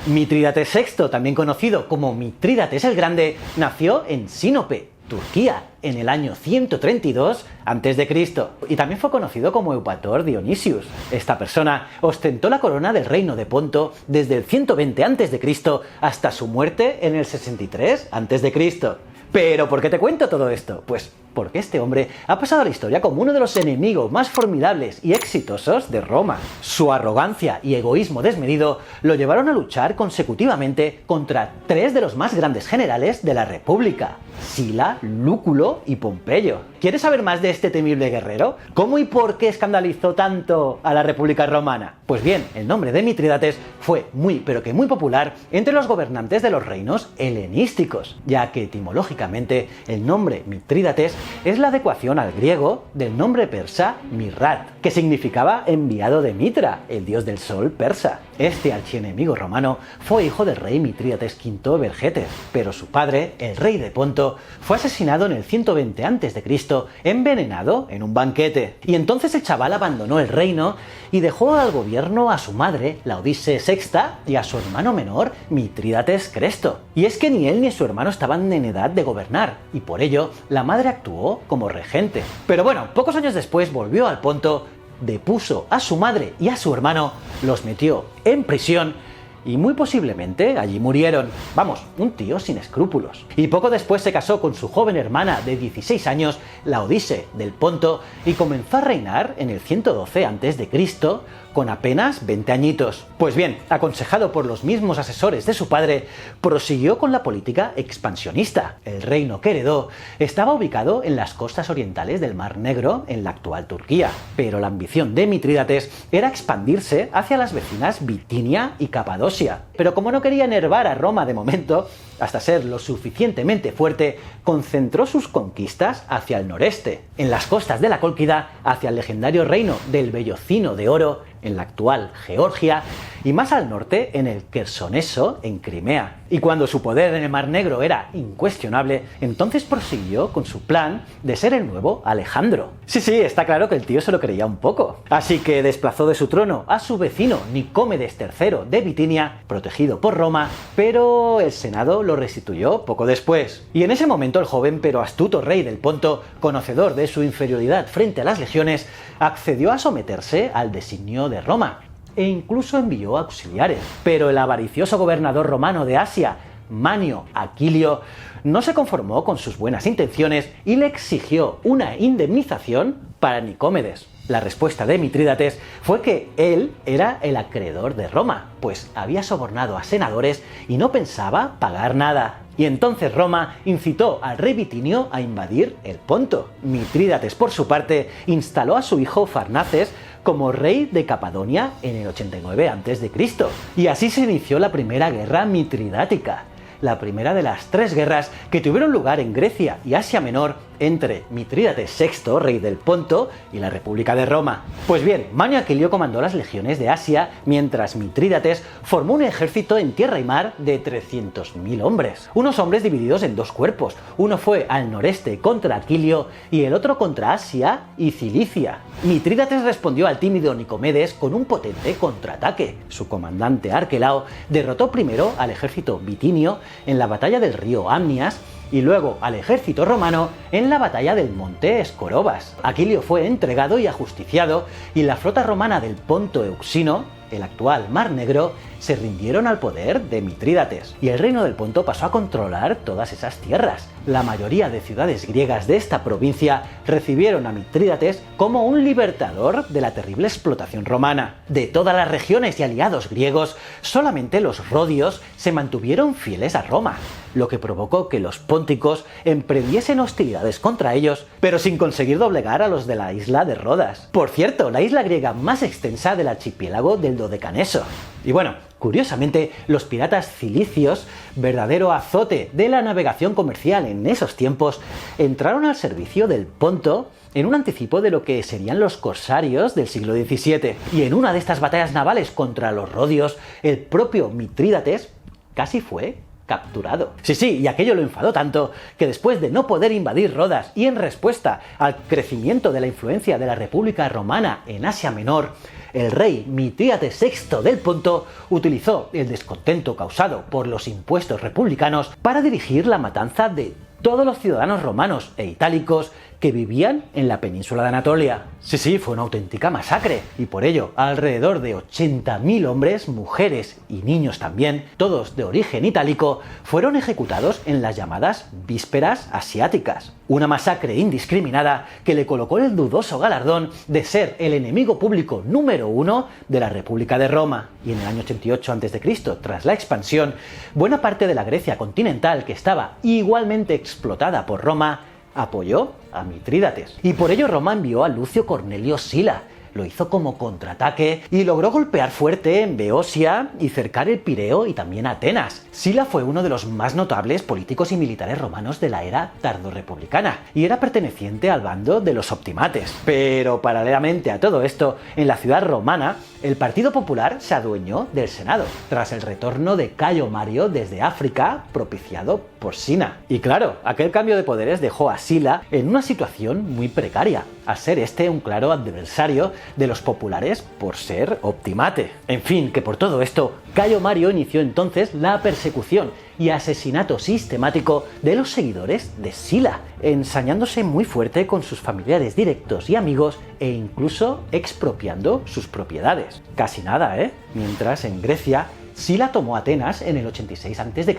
Mitrídates VI, también conocido como Mitrídates el Grande, nació en Sinope, Turquía, en el año 132 a.C. y también fue conocido como Eupator Dionisius. Esta persona ostentó la corona del reino de Ponto desde el 120 a.C. hasta su muerte en el 63 a.C. ¿Pero por qué te cuento todo esto? Pues porque este hombre ha pasado a la historia como uno de los enemigos más formidables y exitosos de Roma. Su arrogancia y egoísmo desmedido lo llevaron a luchar consecutivamente contra tres de los más grandes generales de la República: Sila, Lúculo y Pompeyo. ¿Quieres saber más de este temible guerrero? ¿Cómo y por qué escandalizó tanto a la República Romana? Pues bien, el nombre de Mitrídates fue muy pero que muy popular entre los gobernantes de los reinos helenísticos, ya que etimológicamente el nombre Mitrídates es la adecuación al griego del nombre persa Mirrat, que significaba enviado de Mitra, el dios del sol persa. Este archienemigo romano fue hijo del rey Mitrídates V Vergetes, pero su padre, el rey de Ponto, fue asesinado en el 120 a.C. envenenado en un banquete. Y entonces el chaval abandonó el reino y dejó al gobierno a su madre, Laodice VI, y a su hermano menor, Mitrídates Cresto. Y es que ni él ni su hermano estaban en edad de gobernar, y por ello la madre actuó como regente. Pero bueno, pocos años después volvió al Ponto, depuso a su madre y a su hermano, los metió en prisión y muy posiblemente allí murieron. Vamos, un tío sin escrúpulos. Y poco después se casó con su joven hermana de 16 años, Laodice del Ponto, y comenzó a reinar en el 112 a.C. con apenas 20 añitos. Pues bien, aconsejado por los mismos asesores de su padre, prosiguió con la política expansionista. El reino que heredó estaba ubicado en las costas orientales del Mar Negro, en la actual Turquía, pero la ambición de Mitrídates era expandirse hacia las vecinas Bitinia y Capadocia. Pero como no quería enervar a Roma de momento, hasta ser lo suficientemente fuerte, concentró sus conquistas hacia el noreste, en las costas de la Cólquida, hacia el legendario reino del Vellocino de Oro, en la actual Georgia, y más al norte en el Quersoneso, en Crimea. Y cuando su poder en el Mar Negro era incuestionable, entonces prosiguió con su plan de ser el nuevo Alejandro. Sí, está claro que el tío se lo creía un poco. Así que desplazó de su trono a su vecino Nicómedes III de Bitinia, protegido por Roma, pero el Senado lo restituyó poco después. Y en ese momento el joven pero astuto rey del Ponto, conocedor de su inferioridad frente a las legiones, accedió a someterse al designio de Roma e incluso envió auxiliares. Pero el avaricioso gobernador romano de Asia, Manio Aquilio, no se conformó con sus buenas intenciones y le exigió una indemnización para Nicómedes. La respuesta de Mitrídates fue que él era el acreedor de Roma, pues había sobornado a senadores y no pensaba pagar nada. Y entonces Roma incitó al rey Bitinio a invadir el Ponto. Mitrídates, por su parte, instaló a su hijo Farnaces como rey de Capadonia en el 89 a.C. Y así se inició la primera guerra mitridática, la primera de las tres guerras que tuvieron lugar en Grecia y Asia Menor entre Mitrídates VI, rey del Ponto, y la República de Roma. Pues bien, Manio Aquilio comandó las legiones de Asia, mientras Mitrídates formó un ejército en tierra y mar de 300.000 hombres. Unos hombres divididos en dos cuerpos. Uno fue al noreste contra Aquilio y el otro contra Asia y Cilicia. Mitrídates respondió al tímido Nicomedes con un potente contraataque. Su comandante Arquelao derrotó primero al ejército bitinio en la batalla del río Amnias y luego al ejército romano en la batalla del monte Escorobas. Aquilio fue entregado y ajusticiado, y la flota romana del Ponto Euxino, el actual Mar Negro, se rindieron al poder de Mitrídates, y el reino del Ponto pasó a controlar todas esas tierras. La mayoría de ciudades griegas de esta provincia recibieron a Mitrídates como un libertador de la terrible explotación romana. De todas las regiones y aliados griegos, solamente los rodios se mantuvieron fieles a Roma, lo que provocó que los pónticos emprendiesen hostilidades contra ellos, pero sin conseguir doblegar a los de la isla de Rodas. Por cierto, la isla griega más extensa del archipiélago del Dodecaneso. Y bueno, curiosamente, los piratas cilicios, verdadero azote de la navegación comercial en esos tiempos, entraron al servicio del Ponto en un anticipo de lo que serían los corsarios del siglo XVII. Y en una de estas batallas navales contra los rodios, el propio Mitrídates casi fue capturado. Sí, y aquello lo enfadó tanto que después de no poder invadir Rodas y en respuesta al crecimiento de la influencia de la República Romana en Asia Menor, el rey Mitrídates VI del Ponto utilizó el descontento causado por los impuestos republicanos para dirigir la matanza de todos los ciudadanos romanos e itálicos que vivían en la península de Anatolia. Sí, fue una auténtica masacre, y por ello alrededor de 80.000 hombres, mujeres y niños también, todos de origen itálico, fueron ejecutados en las llamadas vísperas asiáticas. Una masacre indiscriminada que le colocó el dudoso galardón de ser el enemigo público número 1 de la República de Roma. Y en el año 88 a.C., tras la expansión, buena parte de la Grecia continental, que estaba igualmente explotada por Roma, apoyó a Mitrídates. Y por ello Roma envió a Lucio Cornelio Sila. Lo hizo como contraataque y logró golpear fuerte en Beocia y cercar el Pireo y también Atenas. Sila fue uno de los más notables políticos y militares romanos de la era tardorrepublicana y era perteneciente al bando de los optimates. Pero paralelamente a todo esto, en la ciudad romana, el Partido Popular se adueñó del Senado, tras el retorno de Cayo Mario desde África, propiciado por Sina. Y claro, aquel cambio de poderes dejó a Sila en una situación muy precaria, al ser este un claro adversario de los populares por ser optimate. En fin, que por todo esto, Cayo Mario inició entonces la persecución y asesinato sistemático de los seguidores de Sila, ensañándose muy fuerte con sus familiares directos y amigos e incluso expropiando sus propiedades. Casi nada, ¿eh? Mientras en Grecia, Sila tomó Atenas en el 86 a.C.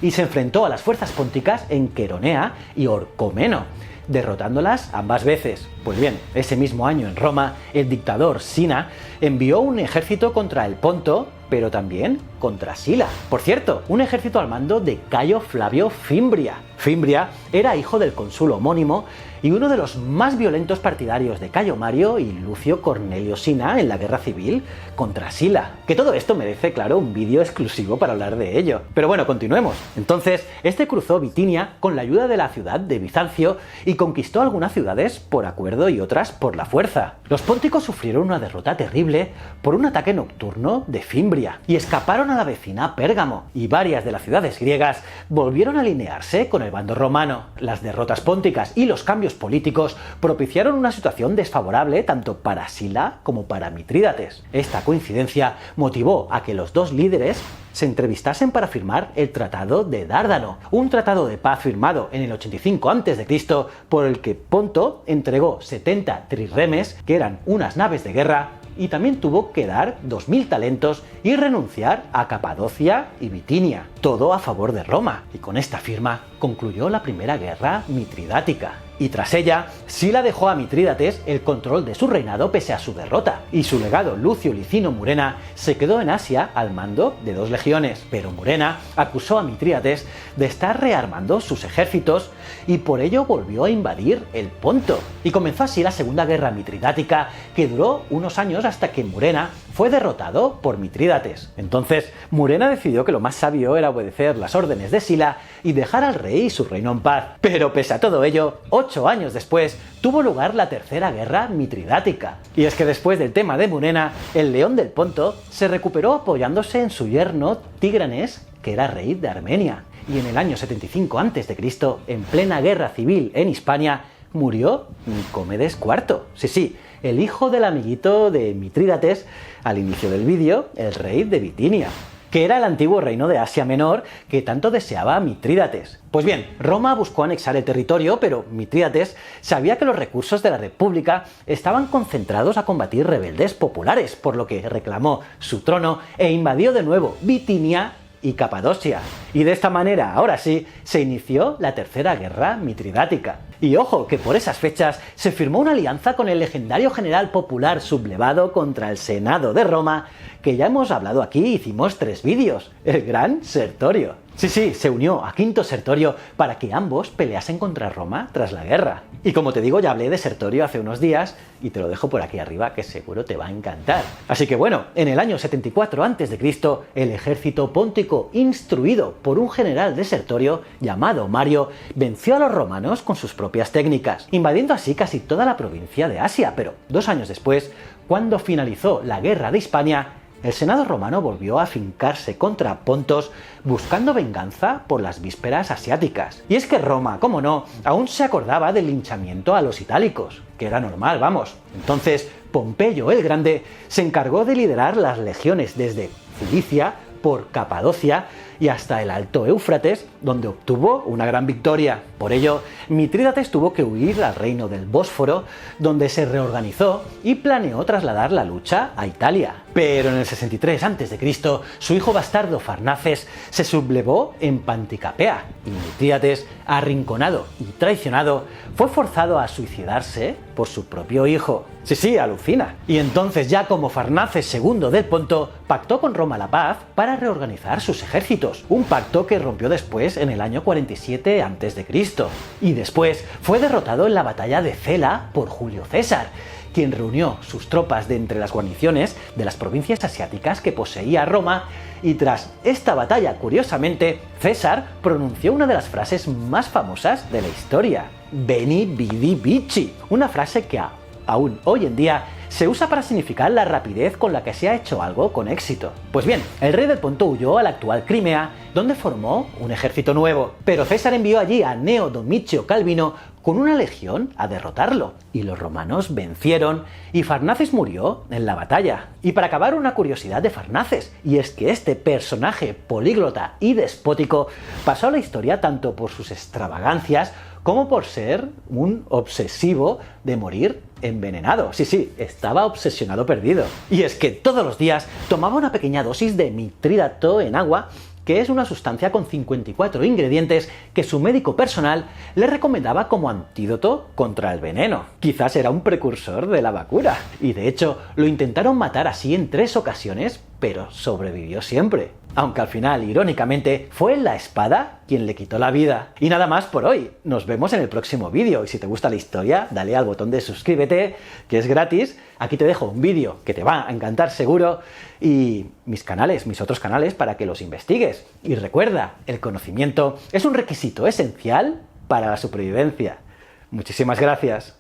y se enfrentó a las fuerzas pónticas en Queronea y Orcomeno, derrotándolas ambas veces. Pues bien, ese mismo año en Roma, el dictador Sina envió un ejército contra el Ponto, pero también contra Sila. Por cierto, un ejército al mando de Cayo Flavio Fimbria. Fimbria era hijo del cónsul homónimo y uno de los más violentos partidarios de Cayo Mario y Lucio Cornelio Sina en la guerra civil contra Sila. Que todo esto merece, claro, un vídeo exclusivo para hablar de ello. Pero bueno, continuemos. Entonces, este cruzó Bitinia con la ayuda de la ciudad de Bizancio y conquistó algunas ciudades por acuerdo y otras por la fuerza. Los pónticos sufrieron una derrota terrible por un ataque nocturno de Fimbria y escaparon a la vecina Pérgamo, y varias de las ciudades griegas volvieron a alinearse con el bando romano. Las derrotas pónticas y los cambios políticos propiciaron una situación desfavorable tanto para Sila como para Mitrídates. Esta coincidencia motivó a que los dos líderes se entrevistasen para firmar el Tratado de Dárdano, un tratado de paz firmado en el 85 a.C. por el que Ponto entregó 70 trirremes, que eran unas naves de guerra, y también tuvo que dar 2.000 talentos y renunciar a Capadocia y Bitinia, todo a favor de Roma, y con esta firma concluyó la primera guerra mitridática. Y tras ella, Sila dejó a Mitrídates el control de su reinado pese a su derrota, y su legado Lucio Licino Murena se quedó en Asia al mando de 2 legiones, pero Murena acusó a Mitrídates de estar rearmando sus ejércitos y por ello volvió a invadir el Ponto. Y comenzó así la segunda guerra mitridática, que duró unos años hasta que Murena fue derrotado por Mitrídates. Entonces, Murena decidió que lo más sabio era obedecer las órdenes de Sila y dejar al rey y su reino en paz. Pero pese a todo ello, 8 años después, tuvo lugar la tercera guerra mitridática. Y es que después del tema de Murena, el león del Ponto se recuperó apoyándose en su yerno Tigranes, que era rey de Armenia. Y en el año 75 a.C., en plena guerra civil en Hispania, murió Nicomedes IV. Sí, el hijo del amiguito de Mitrídates, al inicio del vídeo, el rey de Bitinia, que era el antiguo reino de Asia Menor que tanto deseaba Mitrídates. Pues bien, Roma buscó anexar el territorio, pero Mitrídates sabía que los recursos de la República estaban concentrados a combatir rebeldes populares, por lo que reclamó su trono e invadió de nuevo Bitinia y Capadocia. Y de esta manera, ahora sí, se inició la tercera guerra mitridática. Y ojo, que por esas fechas se firmó una alianza con el legendario general popular sublevado contra el Senado de Roma, que ya hemos hablado aquí, hicimos 3 vídeos, el Gran Sertorio. Sí, se unió a Quinto Sertorio para que ambos peleasen contra Roma tras la guerra. Y como te digo, ya hablé de Sertorio hace unos días y te lo dejo por aquí arriba, que seguro te va a encantar. Así que bueno, en el año 74 a.C., el ejército póntico, instruido por un general de Sertorio llamado Mario, venció a los romanos con sus propias técnicas, invadiendo así casi toda la provincia de Asia. Pero 2 años después, cuando finalizó la guerra de Hispania, el Senado romano volvió a afincarse contra Pontos, buscando venganza por las vísperas asiáticas. Y es que Roma, como no, aún se acordaba del linchamiento a los itálicos, que era normal, vamos. Entonces, Pompeyo el Grande se encargó de liderar las legiones desde Cilicia por Capadocia y hasta el Alto Éufrates, donde obtuvo una gran victoria. Por ello, Mitrídates tuvo que huir al reino del Bósforo, donde se reorganizó y planeó trasladar la lucha a Italia. Pero en el 63 a.C., su hijo bastardo Farnaces se sublevó en Panticapea y Mitrídates, arrinconado y traicionado, fue forzado a suicidarse por su propio hijo. Sí, alucina. Y entonces, ya como Farnaces II del Ponto, pactó con Roma la paz para reorganizar sus ejércitos, un pacto que rompió después en el año 47 a.C. Y después fue derrotado en la batalla de Cela por Julio César, quien reunió sus tropas de entre las guarniciones de las provincias asiáticas que poseía Roma, y tras esta batalla, curiosamente, César pronunció una de las frases más famosas de la historia: Veni, vidi, vici, una frase que aún hoy en día se usa para significar la rapidez con la que se ha hecho algo con éxito. Pues bien, el rey del Ponto huyó a la actual Crimea, donde formó un ejército nuevo, pero César envió allí a Gneo Domicio Calvino con una legión a derrotarlo, y los romanos vencieron y Farnaces murió en la batalla. Y para acabar, una curiosidad de Farnaces, y es que este personaje políglota y despótico pasó a la historia tanto por sus extravagancias como por ser un obsesivo de morir envenenado. Sí, estaba obsesionado perdido. Y es que todos los días tomaba una pequeña dosis de mitrídato en agua, que es una sustancia con 54 ingredientes que su médico personal le recomendaba como antídoto contra el veneno. Quizás era un precursor de la vacuna. Y de hecho, lo intentaron matar así en 3 ocasiones, pero sobrevivió siempre. Aunque al final, irónicamente, fue la espada quien le quitó la vida. Y nada más por hoy. Nos vemos en el próximo vídeo. Y si te gusta la historia, dale al botón de suscríbete, que es gratis. Aquí te dejo un vídeo que te va a encantar seguro. Y mis otros canales, para que los investigues. Y recuerda, el conocimiento es un requisito esencial para la supervivencia. Muchísimas gracias.